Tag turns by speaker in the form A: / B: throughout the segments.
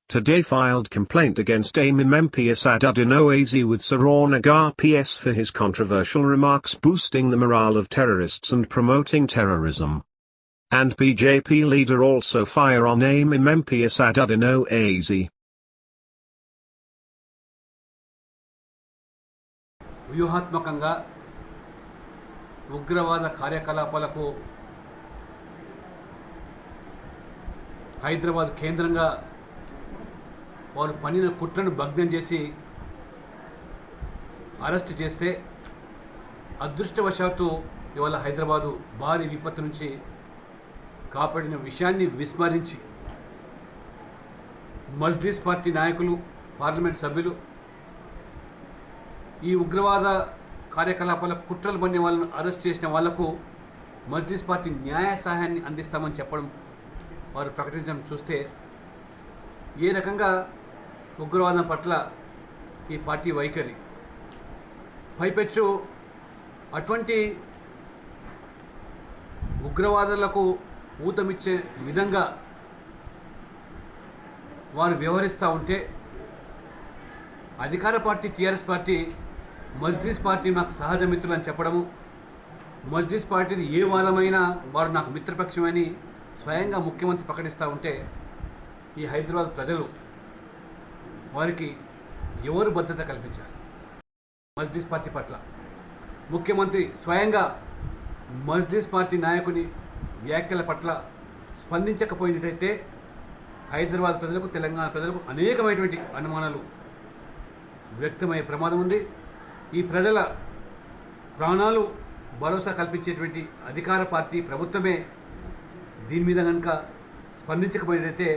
A: today filed complaint against Imam MP Asaduddin Owaisi with Saranagar PS for his controversial remarks boosting the morale of terrorists and promoting terrorism. And BJP leader also fire on Imam MP Asaduddin Owaisi.
B: వ్యూహాత్మకంగా ఉగ్రవాద కార్యకలాపాలకు హైదరాబాద్ కేంద్రంగా వారు పన్నిన కుట్రను భగ్నం చేసి arrest చేస్తే అదృష్టవశాత్తు ఇవాళ హైదరాబాదు భారీ విపత్తు నుంచి కాపాడిన విషయాన్ని విస్మరించి మజ్లిస్ పార్టీ నాయకులు, పార్లమెంట్ సభ్యులు ఈ ఉగ్రవాద కార్యకలాపాల కుట్రలు పడిన వాళ్ళను అరెస్ట్ చేసిన వాళ్లకు మజ్లిస్ పార్టీ న్యాయ సహాయాన్ని అందిస్తామని చెప్పడం, వారు ప్రకటించడం చూస్తే ఏ రకంగా ఉగ్రవాదం పట్ల ఈ పార్టీ వైఖరి, పైపెచ్చు అటువంటి ఉగ్రవాదులకు ఊతమిచ్చే విధంగా వారు వ్యవహరిస్తూ ఉంటే అధికార party TRS party Majlis party నాకు సహజ మిత్రులు అని చెప్పడము, మజ్లిస్ పార్టీని ఏ వాదమైనా వారు నాకు మిత్రపక్షమని స్వయంగా ముఖ్యమంత్రి ప్రకటిస్తూ ఉంటే ఈ హైదరాబాద్ ప్రజలు వారికి ఎవరు భద్రత కల్పించారు? మజ్లిస్ పార్టీ పట్ల ముఖ్యమంత్రి స్వయంగా మజ్లిస్ పార్టీ నాయకుని వ్యాఖ్యల పట్ల స్పందించకపోయినట్టయితే హైదరాబాద్ ప్రజలకు, తెలంగాణ ప్రజలకు అనేకమైనటువంటి అనుమానాలు వ్యక్తమయ్యే ప్రమాదం ఉంది. ఈ ప్రజల ప్రాణాలు భరోసా కల్పించేటువంటి అధికార పార్టీ ప్రభుత్వమే దీని మీద కనుక స్పందించకపోయినట్టయితే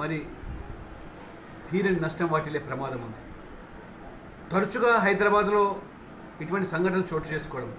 B: మరి తీరని నష్టం వాటిల్లే ప్రమాదం ఉంది. తరచుగా హైదరాబాద్లో ఇటువంటి సంఘటనలు చోటు చేసుకోవడం,